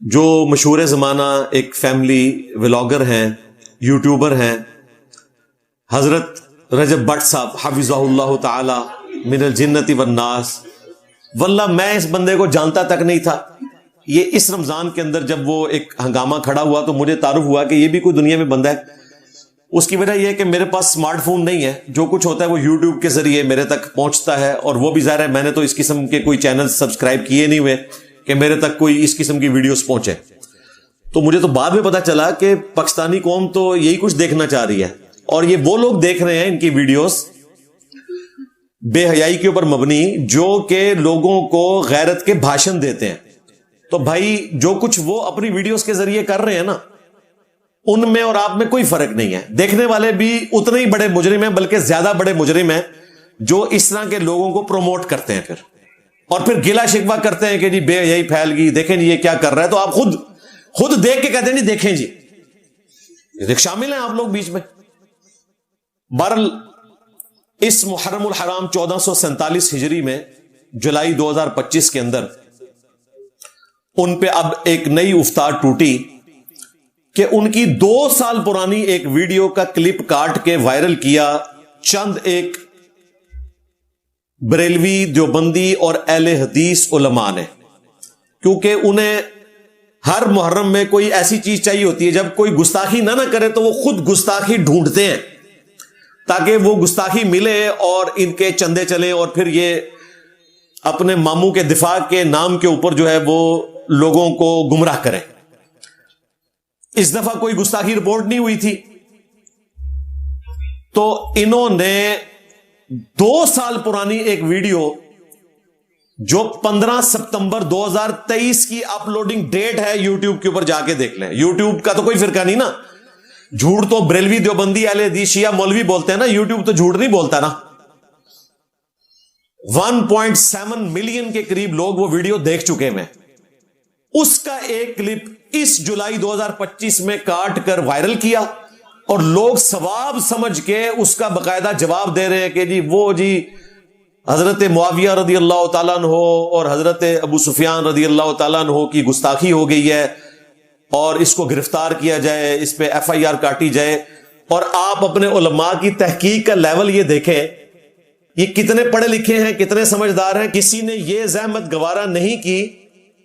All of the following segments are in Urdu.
جو مشہور زمانہ ایک فیملی ولاگر ہیں، یوٹیوبر ہیں، حضرت رجب بٹ صاحب حفظہ اللہ تعالی من الجنت والناس. واللہ میں اس بندے کو جانتا تک نہیں تھا. یہ اس رمضان کے اندر جب وہ ایک ہنگامہ کھڑا ہوا تو مجھے تعارف ہوا کہ یہ بھی کوئی دنیا میں بندہ ہے. اس کی وجہ یہ ہے کہ میرے پاس سمارٹ فون نہیں ہے، جو کچھ ہوتا ہے وہ یوٹیوب کے ذریعے میرے تک پہنچتا ہے، اور وہ بھی ظاہر ہے میں نے تو اس قسم کے کوئی چینل سبسکرائب کیے نہیں ہوئے کہ میرے تک کوئی اس قسم کی ویڈیوز پہنچے. تو مجھے تو بعد میں پتا چلا کہ پاکستانی قوم تو یہی کچھ دیکھنا چاہ رہی ہے، اور یہ وہ لوگ دیکھ رہے ہیں ان کی ویڈیوز بے حیائی کے اوپر مبنی، جو کہ لوگوں کو غیرت کے بھاشن دیتے ہیں. تو بھائی جو کچھ وہ اپنی ویڈیوز کے ذریعے کر رہے ہیں نا، ان میں اور آپ میں کوئی فرق نہیں ہے. دیکھنے والے بھی اتنے ہی بڑے مجرم ہیں، بلکہ زیادہ بڑے مجرم ہیں جو اس طرح کے لوگوں کو پروموٹ کرتے ہیں اور پھر گلا شکوہ کرتے ہیں کہ جی بے حیائی پھیل گئی، دیکھیں جی یہ کیا کر رہا ہے. تو آپ خود دیکھ کے کہتے ہیں جی دیکھیں جی، شامل ہیں آپ لوگ بیچ میں. بہرحال اس محرم الحرام 1447 ہجری میں جولائی 2025 کے اندر ان پہ اب ایک نئی افطار ٹوٹی کہ ان کی 2 سال پرانی ایک ویڈیو کا کلپ کاٹ کے وائرل کیا چند ایک بریلوی، دیوبندی اور اہل حدیث علماء نے. کیونکہ انہیں ہر محرم میں کوئی ایسی چیز چاہیے ہوتی ہے، جب کوئی گستاخی نہ کرے تو وہ خود گستاخی ڈھونڈتے ہیں تاکہ وہ گستاخی ملے اور ان کے چندے چلیں، اور پھر یہ اپنے ماموں کے دفاع کے نام کے اوپر جو ہے وہ لوگوں کو گمراہ کریں. اس دفعہ کوئی گستاخی رپورٹ نہیں ہوئی تھی، تو انہوں نے 2 سال پرانی ایک ویڈیو جو 15 ستمبر 2023 کی اپلوڈنگ ڈیٹ ہے، یوٹیوب کے اوپر جا کے دیکھ لیں. یوٹیوب کا تو کوئی فرقہ نہیں نا، جھوٹ تو بریلوی، دیوبندی، اہل حدیث، شیعہ، مولوی بولتے ہیں نا، یوٹیوب تو جھوٹ نہیں بولتا نا. 1.7 ملین کے قریب لوگ وہ ویڈیو دیکھ چکے ہیں. اس کا ایک کلپ اس جولائی 2025 میں کاٹ کر وائرل کیا، اور لوگ ثواب سمجھ کے اس کا باقاعدہ جواب دے رہے ہیں کہ جی وہ جی حضرت معاویہ رضی اللہ تعالیٰ عنہ اور حضرت ابو سفیان رضی اللہ تعالیٰ عنہ کی گستاخی ہو گئی ہے، اور اس کو گرفتار کیا جائے، اس پہ FIR کاٹی جائے. اور آپ اپنے علماء کی تحقیق کا لیول یہ دیکھیں، یہ کتنے پڑھے لکھے ہیں، کتنے سمجھدار ہیں. کسی نے یہ زحمت گوارا نہیں کی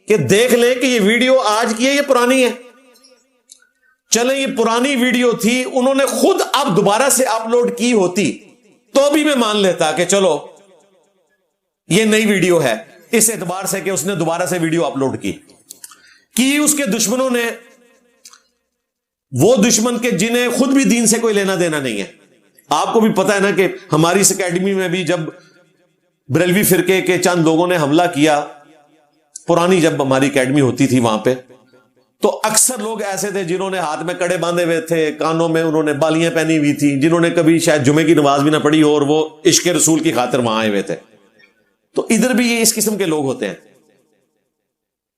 کہ دیکھ لیں کہ یہ ویڈیو آج کی ہے، یہ پرانی ہے. چلیں یہ پرانی ویڈیو تھی، انہوں نے خود اب دوبارہ سے اپلوڈ کی ہوتی تو بھی میں مان لیتا کہ چلو یہ نئی ویڈیو ہے، اس اعتبار سے کہ اس نے دوبارہ سے ویڈیو اپلوڈ کی. اس کے دشمنوں نے، وہ دشمن کے جنہیں خود بھی دین سے کوئی لینا دینا نہیں ہے. آپ کو بھی پتا ہے نا کہ ہماری اس اکیڈمی میں بھی جب بریلوی فرقے کے چند لوگوں نے حملہ کیا، پرانی جب ہماری اکیڈمی ہوتی تھی وہاں پہ، تو اکثر لوگ ایسے تھے جنہوں نے ہاتھ میں کڑے باندھے ہوئے تھے، کانوں میں انہوں نے بالیاں پہنی ہوئی تھی، جنہوں نے کبھی شاید جمعے کی نماز بھی نہ پڑھی ہو، اور وہ عشق رسول کی خاطر وہاں آئے ہوئے تھے. تو ادھر بھی یہ اس قسم کے لوگ ہوتے ہیں.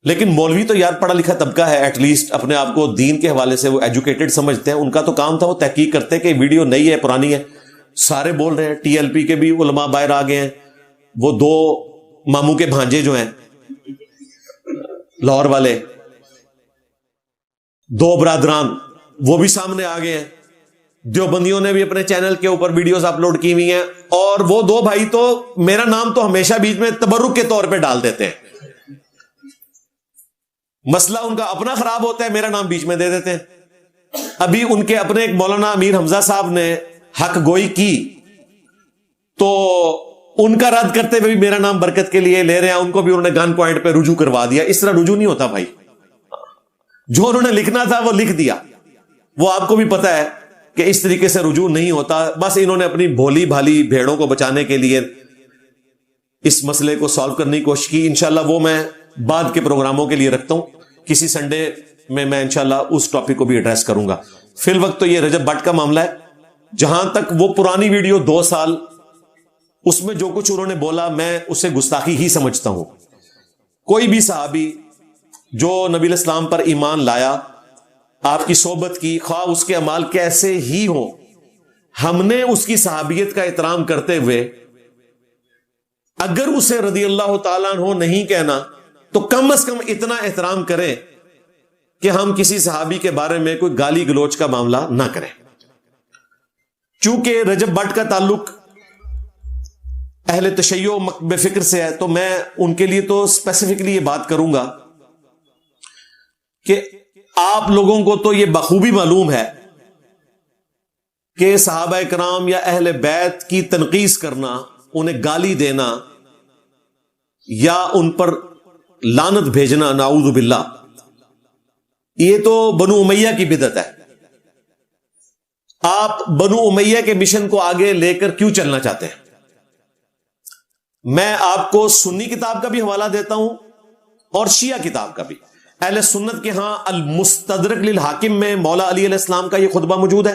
لیکن مولوی تو یار پڑھا لکھا طبقہ ہے، ایٹ لیسٹ اپنے آپ کو دین کے حوالے سے وہ ایجوکیٹڈ سمجھتے ہیں. ان کا تو کام تھا وہ تحقیق کرتے کہ ویڈیو نئی ہے پرانی ہے. سارے بول رہے ہیں، TLP کے بھی علماء باہر آ گئے ہیں، وہ 2 ماموں کے بھانجے جو ہیں لاہور والے، 2 برادران، وہ بھی سامنے آ گئے ہیں. دیوبندیوں نے بھی اپنے چینل کے اوپر ویڈیوز اپلوڈ کی ہوئی ہیں، اور وہ 2 بھائی تو میرا نام تو ہمیشہ بیچ میں تبرک کے طور پہ ڈال دیتے ہیں. مسئلہ ان کا اپنا خراب ہوتا ہے، میرا نام بیچ میں دے دیتے ہیں. ابھی ان کے اپنے ایک مولانا امیر حمزہ صاحب نے حق گوئی کی، تو ان کا رد کرتے ہوئے بھی میرا نام برکت کے لیے لے رہے ہیں، ان کو بھی انہوں نے گن پوائنٹ پہ رجوع کروا دیا. اس طرح رجوع نہیں ہوتا بھائی، جو انہوں نے لکھنا تھا وہ لکھ دیا. وہ آپ کو بھی پتا ہے کہ اس طریقے سے رجوع نہیں ہوتا. بس انہوں نے اپنی بھولی بھالی بھیڑوں کو بچانے کے لیے اس مسئلے کو سالو کرنے کی کوشش کی. انشاءاللہ وہ میں بعد کے پروگراموں کے لیے رکھتا ہوں، کسی سنڈے میں انشاءاللہ اس ٹاپک کو بھی ایڈریس کروں گا. فی الوقت تو یہ رجب بٹ کا معاملہ ہے. جہاں تک وہ پرانی ویڈیو 2 سال، اس میں جو کچھ انہوں نے بولا میں اسے گستاخی ہی سمجھتا ہوں. کوئی بھی صحابی جو نبی الاسلام پر ایمان لایا، آپ کی صحبت کی، خواہ اس کے اعمال کیسے ہی ہوں، ہم نے اس کی صحابیت کا احترام کرتے ہوئے اگر اسے رضی اللہ تعالیٰ عنہ نہیں کہنا تو کم از کم اتنا احترام کریں کہ ہم کسی صحابی کے بارے میں کوئی گالی گلوچ کا معاملہ نہ کریں. چونکہ رجب بٹ کا تعلق اہل تشیع و مکتب فکر سے ہے، تو میں ان کے لیے تو اسپیسیفکلی یہ بات کروں گا کہ آپ لوگوں کو تو یہ بخوبی معلوم ہے کہ صحابہ کرام یا اہل بیت کی تنقیص کرنا، انہیں گالی دینا یا ان پر لعنت بھیجنا، نعوذ باللہ، یہ تو بنو امیہ کی بدعت ہے. آپ بنو امیہ کے مشن کو آگے لے کر کیوں چلنا چاہتے ہیں؟ میں آپ کو سنی کتاب کا بھی حوالہ دیتا ہوں اور شیعہ کتاب کا بھی. اہل سنت کے ہاں المستدرک للحاکم میں مولا علی علیہ السلام کا یہ خطبہ موجود ہے،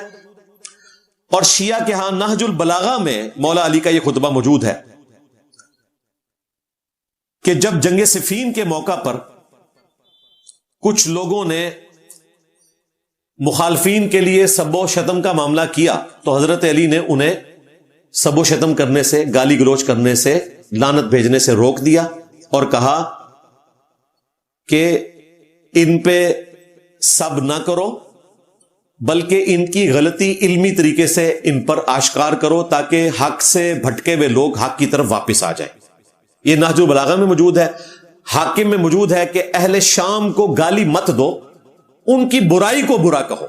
اور شیعہ کے ہاں نہج البلاغہ میں مولا علی کا یہ خطبہ موجود ہے کہ جب جنگ صفین کے موقع پر کچھ لوگوں نے مخالفین کے لیے سب و شتم کا معاملہ کیا تو حضرت علی نے انہیں سب و شتم کرنے سے، گالی گلوچ کرنے سے، لعنت بھیجنے سے روک دیا اور کہا کہ ان پہ سب نہ کرو، بلکہ ان کی غلطی علمی طریقے سے ان پر آشکار کرو تاکہ حق سے بھٹکے ہوئے لوگ حق کی طرف واپس آ جائیں. یہ نہج البلاغہ میں موجود ہے، حاکم میں موجود ہے کہ اہل شام کو گالی مت دو، ان کی برائی کو برا کہو.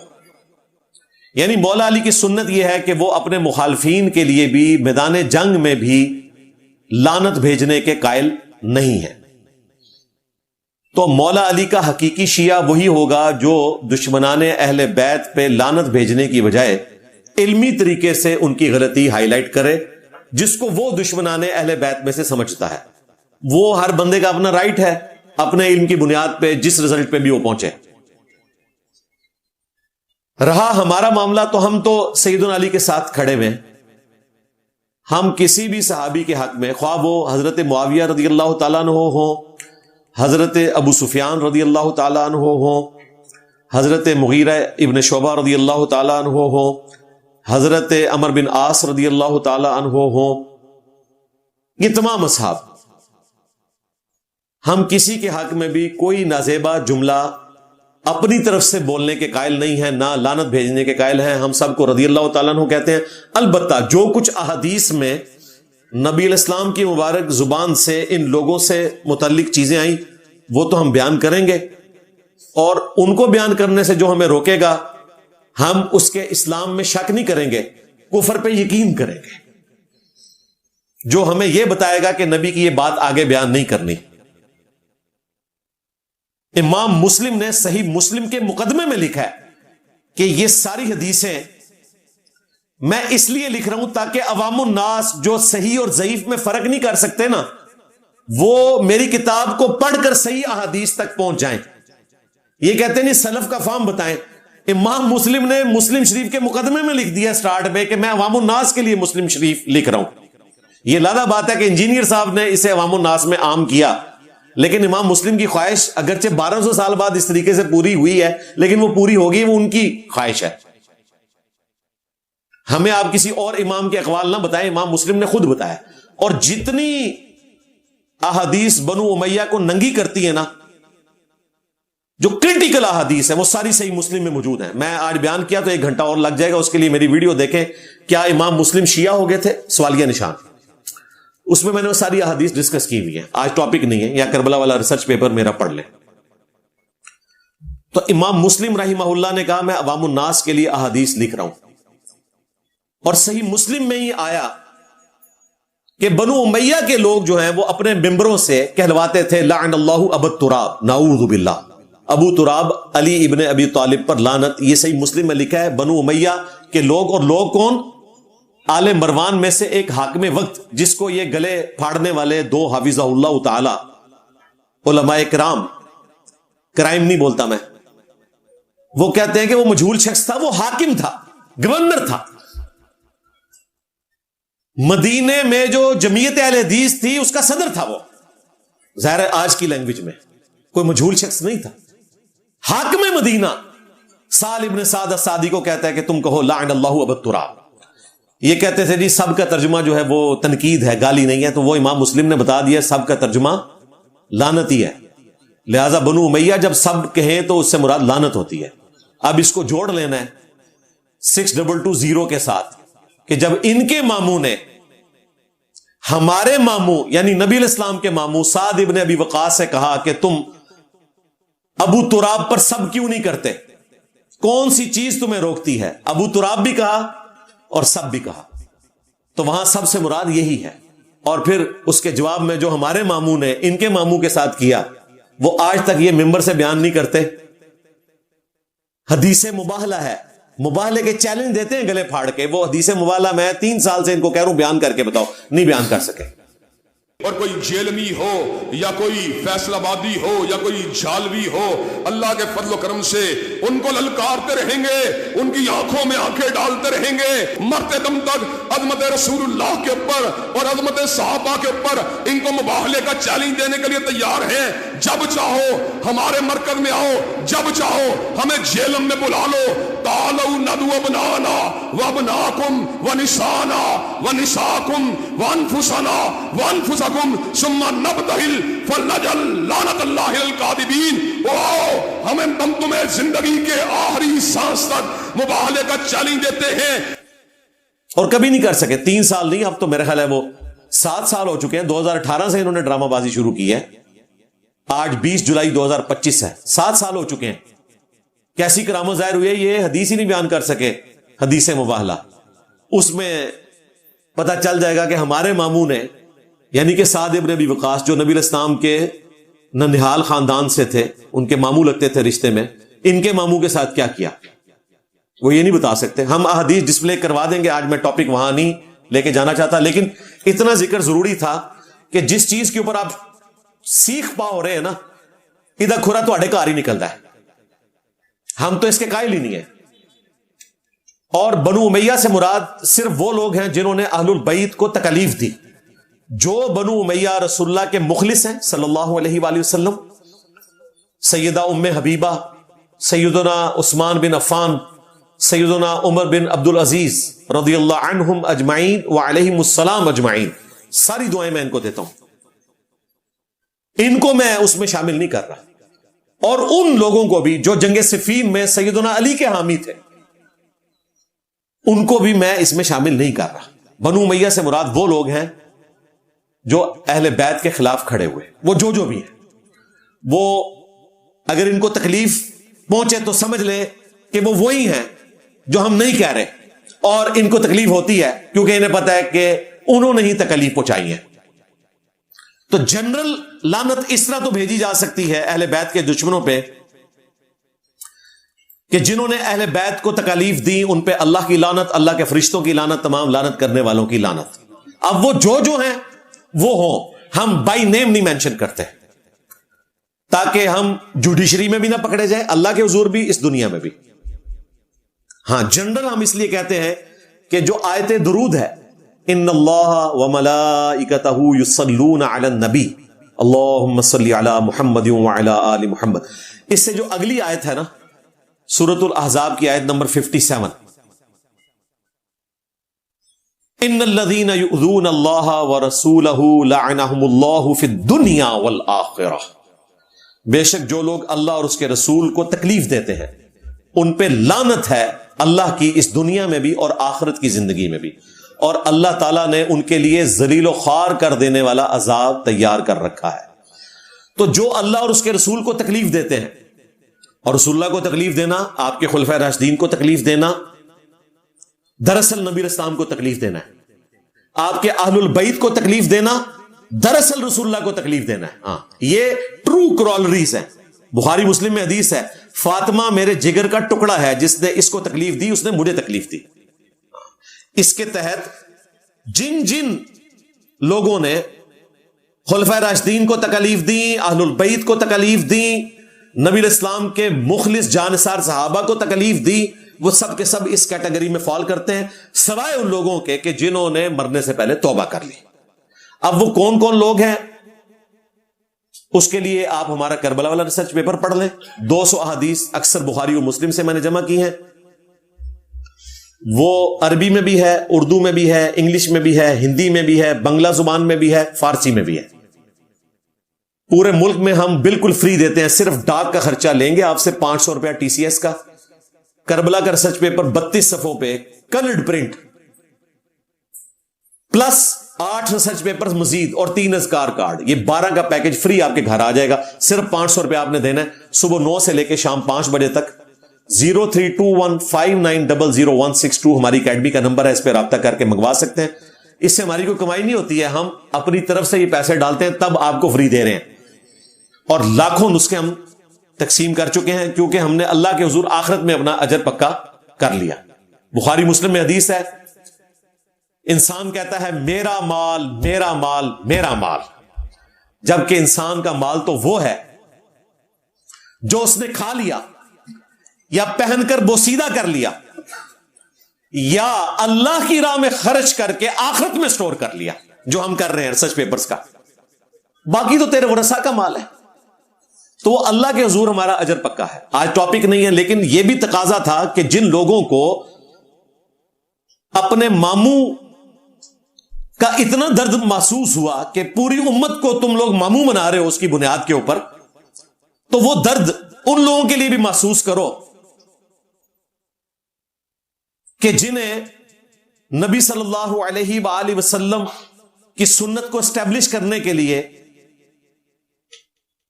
یعنی مولا علی کی سنت یہ ہے کہ وہ اپنے مخالفین کے لیے بھی میدان جنگ میں بھی لعنت بھیجنے کے قائل نہیں ہیں. تو مولا علی کا حقیقی شیعہ وہی ہوگا جو دشمنان اہل بیت پہ لعنت بھیجنے کی بجائے علمی طریقے سے ان کی غلطی ہائی لائٹ کرے، جس کو وہ دشمنان اہل بیت میں سے سمجھتا ہے. وہ ہر بندے کا اپنا رائٹ ہے اپنے علم کی بنیاد پہ جس رزلٹ پہ بھی وہ پہنچے. رہا ہمارا معاملہ تو ہم تو سیدنا علی کے ساتھ کھڑے ہوئے. ہم کسی بھی صحابی کے حق میں، خواہ وہ حضرت معاویہ رضی اللہ تعالیٰ عنہ ہوں، حضرت ابو سفیان رضی اللہ تعالیٰ عنہ ہوں، حضرت مغیرہ ابن شعبہ رضی اللہ تعالیٰ عنہ ہوں، حضرت عمر بن عاص رضی اللہ تعالیٰ عنہ ہوں، یہ تمام اصحاب، ہم کسی کے حق میں بھی کوئی نازیبا جملہ اپنی طرف سے بولنے کے قائل نہیں ہیں، نہ لعنت بھیجنے کے قائل ہیں. ہم سب کو رضی اللہ تعالیٰ عنہ کہتے ہیں. البتہ جو کچھ احادیث میں نبی علیہ السلام کی مبارک زبان سے ان لوگوں سے متعلق چیزیں آئیں وہ تو ہم بیان کریں گے، اور ان کو بیان کرنے سے جو ہمیں روکے گا ہم اس کے اسلام میں شک نہیں کریں گے، کفر پہ یقین کریں گے. جو ہمیں یہ بتائے گا کہ نبی کی یہ بات آگے بیان نہیں کرنی. امام مسلم نے صحیح مسلم کے مقدمے میں لکھا ہے کہ یہ ساری حدیثیں میں اس لیے لکھ رہا ہوں تاکہ عوام الناس جو صحیح اور ضعیف میں فرق نہیں کر سکتے نا، وہ میری کتاب کو پڑھ کر صحیح احادیث تک پہنچ جائیں. یہ کہتے نہیں سلف کا فہم بتائیں. امام مسلم نے مسلم شریف کے مقدمے میں لکھ دیا سٹارٹ میں کہ میں عوام الناس کے لیے مسلم شریف لکھ رہا ہوں. یہ لادہ بات ہے کہ انجینئر صاحب نے اسے عوام الناس میں عام کیا، لیکن امام مسلم کی خواہش اگرچہ 1200 سال بعد اس طریقے سے پوری ہوئی ہے، لیکن وہ پوری ہوگی، وہ ان کی خواہش ہے. ہمیں آپ کسی اور امام کے اقوال نہ بتائیں، امام مسلم نے خود بتایا. اور جتنی احادیث بنو امیہ کو ننگی کرتی ہیں نا، جو کرٹیکل احادیث ہے، وہ ساری صحیح مسلم میں موجود ہیں. میں آج بیان کیا تو 1 گھنٹہ اور لگ جائے گا، اس کے لیے میری ویڈیو دیکھیں. کیا امام مسلم شیعہ ہو گئے تھے؟ سوالیہ نشان. اس میں نے وہ ساری احادیث ڈسکس کی ہوئی ہیں. آج ٹاپک نہیں ہے، یا کربلا والا ریسرچ پیپر میرا پڑھ لیں. تو امام مسلم رحمہ اللہ نے کہا میں عوام الناس کے لیے احادیث لکھ رہا ہوں، اور صحیح مسلم میں ہی آیا کہ بنو امیہ کے لوگ جو ہیں وہ اپنے ممبروں سے کہلواتے تھے لعن اللہ ابو تراب، نعوذ باللہ، ابو تراب علی ابن ابی طالب پر لعنت. یہ صحیح مسلم میں لکھا ہے. بنو امیہ کے لوگ، اور لوگ کون؟ آل مروان میں سے ایک حاکم وقت، جس کو یہ گلے پھاڑنے والے 2 حافظہ اللہ تعالی علماء کرام، کرائم نہیں بولتا میں، وہ کہتے ہیں کہ وہ مجہول شخص تھا، وہ حاکم تھا، گورنر تھا. مدینے میں جو جمعیت اہل حدیث تھی اس کا صدر تھا. وہ ظاہر آج کی لینگویج میں کوئی مجہول شخص نہیں تھا، حاکم مدینہ. سال ابن سعد السعدی کو کہتا ہے کہ تم کہو لعن اللہ ابو تراب. یہ کہتے تھے جی سب کا ترجمہ جو ہے وہ تنقید ہے، گالی نہیں ہے. تو وہ امام مسلم نے بتا دیا سب کا ترجمہ لعنتی ہے. لہذا بنو امیہ جب سب کہیں تو اس سے مراد لعنت ہوتی ہے. اب اس کو جوڑ لینا ہے 6220 کے ساتھ کہ جب ان کے ماموں نے ہمارے ماموں یعنی نبی علیہ السلام کے ماموں سعد ابن ابی وقاص سے کہا کہ تم ابو تراب پر سب کیوں نہیں کرتے, کون سی چیز تمہیں روکتی ہے؟ ابو تراب بھی کہا اور سب بھی کہا, تو وہاں سب سے مراد یہی ہے. اور پھر اس کے جواب میں جو ہمارے ماموں نے ان کے ماموں کے ساتھ کیا وہ آج تک یہ ممبر سے بیان نہیں کرتے. حدیث مباہلہ ہے, مباہلے کے چیلنج دیتے ہیں گلے پھاڑ کے. وہ حدیث مباہلہ میں 3 سال سے ان کو کہہ رہا ہوں بیان کر کے بتاؤ, نہیں بیان کر سکے. اور کوئی جیلمی ہو یا کوئی فیصل آبادی ہو یا کوئی جھالوی ہو, اللہ کے فضل و کرم سے ان کو للکارتے رہیں گے, ان کی آنکھوں میں آنکھیں ڈالتے رہیں گے, مرتے دم تک عظمت رسول اللہ کے اوپر اور عظمت صحابہ کے اوپر ان کو مباہلے کا چیلنج دینے کے لیے تیار ہیں. جب چاہو ہمارے مرکز میں آؤ, جب چاہو ہمیں جیلم میں بلا لو. تعالوا ندعو ابنانا وابناکم ونسانا ونساکم وانفسنا وانفسکم ثم نبتہل فلنجعل لعنت اللہ الکاذبین. ہمیں ہم تمہیں زندگی کے آخری سانس تک مباہلے کا چیلنج دیتے ہیں. اور کبھی نہیں کر سکے. 3 سال نہیں, اب تو میرے خیال ہے وہ 7 سال ہو چکے ہیں. 2018 سے انہوں نے ڈرامہ بازی شروع کی ہے, آج 20 جولائی 2025 ہے. 7 سال ہو چکے ہیں. کیسی کرامت ظاہر ہوئی ہے, یہ حدیث ہی نہیں بیان کر سکے. حدیث مباہلہ اس میں پتہ چل جائے گا کہ ہمارے ماموں نے یعنی کہ سعد ابن ابی وقاص جو نبی علیہ السلام کے ننہال خاندان سے تھے, ان کے ماموں لگتے تھے رشتے میں, ان کے ماموں کے ساتھ کیا کیا وہ یہ نہیں بتا سکتے. ہم احادیث ڈسپلے کروا دیں گے, آج میں ٹاپک وہاں نہیں لے کے جانا چاہتا, لیکن اتنا ذکر ضروری تھا کہ جس چیز کے اوپر آپ سیکھ پاؤ رہے ہیں نا, ادھر کھرا تو گھر ہی نکلتا ہے. ہم تو اس کے قائل ہی نہیں ہیں. اور بنو امیہ سے مراد صرف وہ لوگ ہیں جنہوں نے اہل البیت کو تکلیف دی. جو بنو امیہ رسول اللہ کے مخلص ہیں صلی اللہ علیہ وآلہ وسلم, سیدہ ام حبیبہ, سیدنا عثمان بن عفان, سیدنا عمر بن عبد العزیز رضی اللہ عنہم اجمعین وعلیہم السلام اجمعین, ساری دعائیں میں ان کو دیتا ہوں, ان کو میں اس میں شامل نہیں کر رہا. اور ان لوگوں کو بھی جو جنگ صفین میں سیدنا علی کے حامی تھے, ان کو بھی میں اس میں شامل نہیں کر رہا. بنو امیہ سے مراد وہ لوگ ہیں جو اہل بیت کے خلاف کھڑے ہوئے. وہ جو بھی ہیں, وہ اگر ان کو تکلیف پہنچے تو سمجھ لے کہ وہ وہی ہیں جو ہم نہیں کہہ رہے, اور ان کو تکلیف ہوتی ہے کیونکہ انہیں پتا ہے کہ انہوں نے ہی تکلیف پہنچائی ہے. تو جنرل لعنت اس طرح تو بھیجی جا سکتی ہے اہل بیت کے دشمنوں پہ کہ جنہوں نے اہل بیت کو تکلیف دی ان پہ اللہ کی لعنت, اللہ کے فرشتوں کی لعنت, تمام لعنت کرنے والوں کی لعنت. اب وہ جو ہیں وہ ہوں, ہم بائی نیم نہیں مینشن کرتے تاکہ ہم جوڈیشری میں بھی نہ پکڑے جائیں, اللہ کے حضور بھی, اس دنیا میں بھی. ہاں جنرل ہم اس لیے کہتے ہیں کہ جو آیت درود ہے, ان اللہ وملائکتہ یصلون علی النبی اللہم صلی علی محمد وعلی آل محمد, اس سے جو اگلی آیت ہے نا سورۃ الاحزاب کی آیت نمبر 57, ان الذین یؤذون اللہ ورسولہ لعنہم اللہ فی الدنیا والآخرہ, بے شک جو لوگ اللہ اور اس کے رسول کو تکلیف دیتے ہیں ان پہ لعنت ہے اللہ کی اس دنیا میں بھی اور آخرت کی زندگی میں بھی, اور اللہ تعالیٰ نے ان کے لیے ذلیل و خوار کر دینے والا عذاب تیار کر رکھا ہے. تو جو اللہ اور اس کے رسول کو تکلیف دیتے ہیں, اور رسول اللہ کو تکلیف دینا, آپ کے خلفائے راشدین کو تکلیف دینا, دراصل نبی علیہ السلام کو تکلیف دینا ہے. آپ کے اہل البیت کو تکلیف دینا دراصل رسول اللہ کو تکلیف دینا ہے. ہاں یہ ٹرو کرولریز ہیں. بخاری مسلم میں حدیث ہے, فاطمہ میرے جگر کا ٹکڑا ہے, جس نے اس کو تکلیف دی اس نے مجھے تکلیف دی. اس کے تحت جن جن لوگوں نے خلفائے راشدین کو تکلیف دی, اہل البیت کو تکلیف دی, نبی علیہ السلام کے مخلص جانثار صحابہ کو تکلیف دی, وہ سب کے سب اس کیٹیگری میں فال کرتے ہیں, سوائے ان لوگوں کے کہ جنہوں نے مرنے سے پہلے توبہ کر لی. اب وہ کون کون لوگ ہیں, اس کے لیے آپ ہمارا کربلا والا ریسرچ پیپر پڑھ لیں. 200 احادیث اکثر بخاری اور مسلم سے میں نے جمع کی ہیں, وہ عربی میں بھی ہے, اردو میں بھی ہے, انگلش میں بھی ہے, ہندی میں بھی ہے, بنگلہ زبان میں بھی ہے, فارسی میں بھی ہے. پورے ملک میں ہم بالکل فری دیتے ہیں, صرف ڈاک کا خرچہ لیں گے آپ سے 500 روپیہ ٹی سی ایس کا. کربلا کا ریسرچ پیپر 32 صفحوں پہ coloured print plus 8 research paper مزید اور 3 اذکار کارڈ, یہ 12 کا پیکج فری آپ کے گھر آ جائے گا. صرف 500 روپے آپ نے دینا ہے. صبح 9 سے لے کے شام 5 بجے تک. 032159000162 ہماری اکیڈمی کا نمبر ہے, اس پہ رابطہ کر کے منگوا سکتے ہیں. اس سے ہماری کوئی کمائی نہیں ہوتی ہے, ہم اپنی طرف سے یہ پیسے ڈالتے ہیں تب آپ کو فری دے رہے ہیں. اور لاکھوں نسخے ہم تقسیم کر چکے ہیں کیونکہ ہم نے اللہ کے حضور آخرت میں اپنا اجر پکا کر لیا. بخاری مسلم میں حدیث ہے, انسان کہتا ہے میرا مال میرا مال میرا مال, جبکہ انسان کا مال تو وہ ہے جو اس نے کھا لیا یا پہن کر بوسیدہ کر لیا یا اللہ کی راہ میں خرچ کر کے آخرت میں سٹور کر لیا, جو ہم کر رہے ہیں ریسرچ پیپرز کا. باقی تو تیرے ورثہ کا مال ہے, تو وہ اللہ کے حضور ہمارا اجر پکا ہے. آج ٹاپک نہیں ہے, لیکن یہ بھی تقاضا تھا کہ جن لوگوں کو اپنے ماموں کا اتنا درد محسوس ہوا کہ پوری امت کو تم لوگ ماموں منا رہے ہو اس کی بنیاد کے اوپر, تو وہ درد ان لوگوں کے لیے بھی محسوس کرو کہ جنہیں نبی صلی اللہ علیہ وآلہ وسلم کی سنت کو اسٹیبلش کرنے کے لیے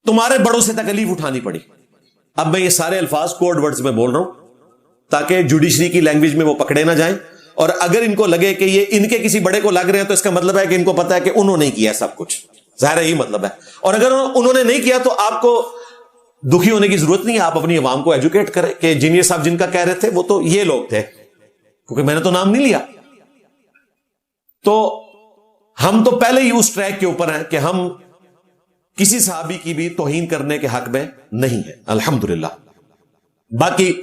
تمہارے بڑوں سے تکلیف اٹھانی پڑی. اب میں یہ سارے الفاظ کوڈ ورڈز میں بول رہا ہوں تاکہ جوڈیشری کی لینگویج میں وہ پکڑے نہ جائیں, اور اگر ان کو لگے کہ یہ ان کے کسی بڑے کو لگ رہے ہیں تو اس کا مطلب ہے کہ ان کو پتا ہے کہ انہوں نے کیا سب کچھ, ظاہر ہے یہی مطلب ہے. اور اگر انہوں نے نہیں کیا تو آپ کو دکھی ہونے کی ضرورت نہیں ہے, آپ اپنی عوام کو ایجوکیٹ کریں کہ انجینئر صاحب جن کا کہہ رہے تھے وہ تو یہ لوگ تھے, کیونکہ میں نے تو نام نہیں لیا. تو ہم تو پہلے ہی اس ٹریک کے اوپر ہیں کہ ہم کسی صحابی کی بھی توہین کرنے کے حق میں نہیں ہے الحمدللہ. باقی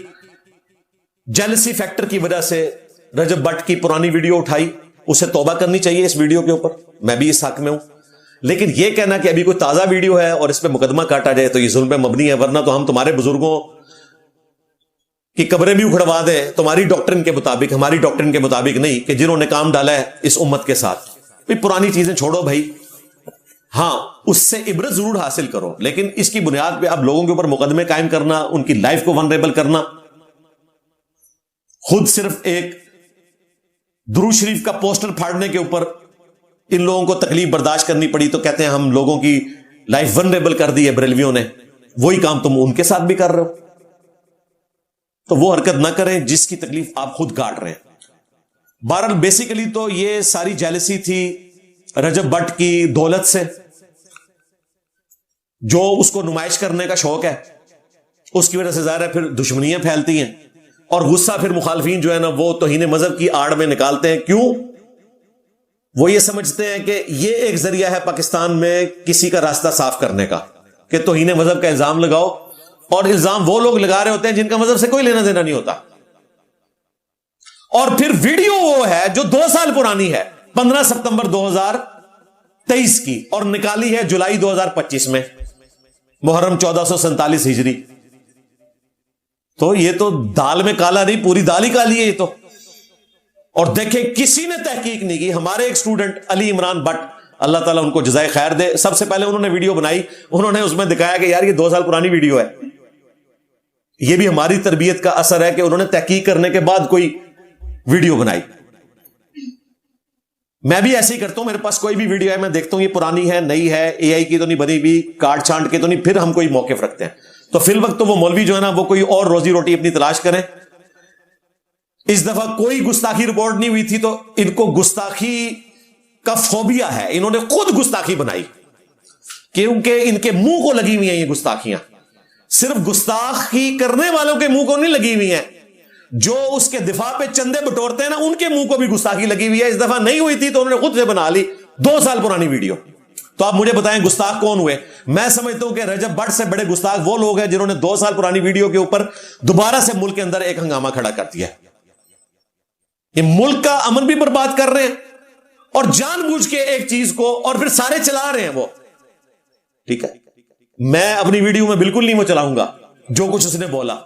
جیلسی فیکٹر کی وجہ سے رجب بٹ کی پرانی ویڈیو اٹھائی, اسے توبہ کرنی چاہیے اس ویڈیو کے اوپر, میں بھی اس حق میں ہوں. لیکن یہ کہنا کہ ابھی کوئی تازہ ویڈیو ہے اور اس پہ مقدمہ کاٹا جائے تو یہ ظلم پہ مبنی ہے, ورنہ تو ہم تمہارے بزرگوں کی قبریں بھی اکھڑوا دیں تمہاری ڈاکٹرن کے مطابق, ہماری ڈاکٹرن کے مطابق نہیں, کہ جنہوں نے کام ڈالا ہے اس امت کے ساتھ. پرانی چیزیں چھوڑو بھائی, ہاں اس سے عبرت ضرور حاصل کرو, لیکن اس کی بنیاد پہ اب لوگوں کے اوپر مقدمے قائم کرنا, ان کی لائف کو ونریبل کرنا, خود صرف ایک درود شریف کا پوسٹر پھاڑنے کے اوپر ان لوگوں کو تکلیف برداشت کرنی پڑی تو کہتے ہیں ہم لوگوں کی لائف ونریبل کر دی ہے بریلویوں نے. وہی کام تم ان کے ساتھ بھی کر رہے ہو, تو وہ حرکت نہ کریں جس کی تکلیف آپ خود کاٹ رہے ہیں. بہرحال بیسیکلی تو یہ ساری جیلسی تھی رجب بٹ کی دولت سے, جو اس کو نمائش کرنے کا شوق ہے, اس کی وجہ سے ظاہر ہے پھر دشمنیاں پھیلتی ہیں, اور غصہ پھر مخالفین جو ہے نا وہ توہین مذہب کی آڑ میں نکالتے ہیں. کیوں؟ وہ یہ سمجھتے ہیں کہ یہ ایک ذریعہ ہے پاکستان میں کسی کا راستہ صاف کرنے کا, کہ توہین مذہب کا الزام لگاؤ, اور الزام وہ لوگ لگا رہے ہوتے ہیں جن کا مذہب سے کوئی لینا دینا نہیں ہوتا. اور پھر ویڈیو وہ ہے جو 2 سال پرانی ہے, 15 ستمبر 2023 کی, اور نکالی ہے جولائی 2025 میں, محرم 1447 ہجری. تو یہ تو دال میں کالا نہیں, پوری دال ہی کالی ہے یہ تو. اور دیکھیں کسی نے تحقیق نہیں کی. ہمارے ایک اسٹوڈنٹ علی عمران بٹ, اللہ تعالیٰ ان کو جزائے خیر دے, سب سے پہلے انہوں نے ویڈیو بنائی, انہوں نے اس میں دکھایا کہ یار یہ 2 سال پرانی ویڈیو ہے. یہ بھی ہماری تربیت کا اثر ہے کہ انہوں نے تحقیق کرنے کے بعد کوئی ویڈیو بنائی. میں بھی ایسے ہی کرتا ہوں, میرے پاس کوئی بھی ویڈیو ہے میں دیکھتا ہوں یہ پرانی ہے نہیں ہے, اے آئی کی تو نہیں بنی بھی, کاٹ چھانٹ کے تو نہیں, پھر ہم کوئی موقف رکھتے ہیں. تو فی الوقت تو وہ مولوی جو ہے نا وہ کوئی اور روزی روٹی اپنی تلاش کریں. اس دفعہ کوئی گستاخی رپورٹ نہیں ہوئی تھی تو ان کو گستاخی کا فوبیا ہے, انہوں نے خود گستاخی بنائی کیونکہ ان کے منہ کو لگی ہوئی ہیں یہ گستاخیاں. صرف گستاخی کرنے والوں کے منہ کو نہیں لگی ہوئی ہیں, جو اس کے دفاع پہ چندے بٹورتے ہیں نا ان کے منہ کو بھی گستاخی لگی ہوئی ہے. اس دفعہ نہیں ہوئی تھی تو انہوں نے خود سے بنا لی 2 سال پرانی ویڈیو. تو آپ مجھے بتائیں گستاخ کون ہوئے؟ میں سمجھتا ہوں کہ رجب بٹ سے بڑے گستاخ وہ لوگ ہیں جنہوں نے 2 سال پرانی ویڈیو کے اوپر دوبارہ سے ملک کے اندر ایک ہنگامہ کھڑا کر دیا. یہ ملک کا امن بھی برباد کر رہے ہیں اور جان بوجھ کے ایک چیز کو, اور پھر سارے چلا رہے ہیں وہ. ٹھیک ہے, میں اپنی ویڈیو میں بالکل نہیں وہ چلاؤں گا جو کچھ اس نے بولا,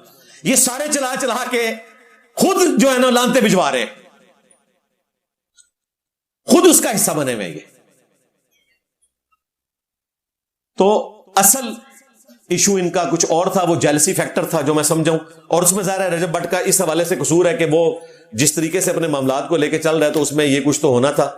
یہ سارے چلا چلا کے خود جو ہے نا لانتے بھجوا رہے ہیں, خود اس کا حصہ بنے ہوئے. یہ تو اصل ایشو ان کا کچھ اور تھا، وہ جیلسی فیکٹر تھا جو میں سمجھاؤں، اور اس میں ظاہر ہے رجب بٹ کا اس حوالے سے قصور ہے کہ وہ جس طریقے سے اپنے معاملات کو لے کے چل رہا ہے تو اس میں یہ کچھ تو ہونا تھا.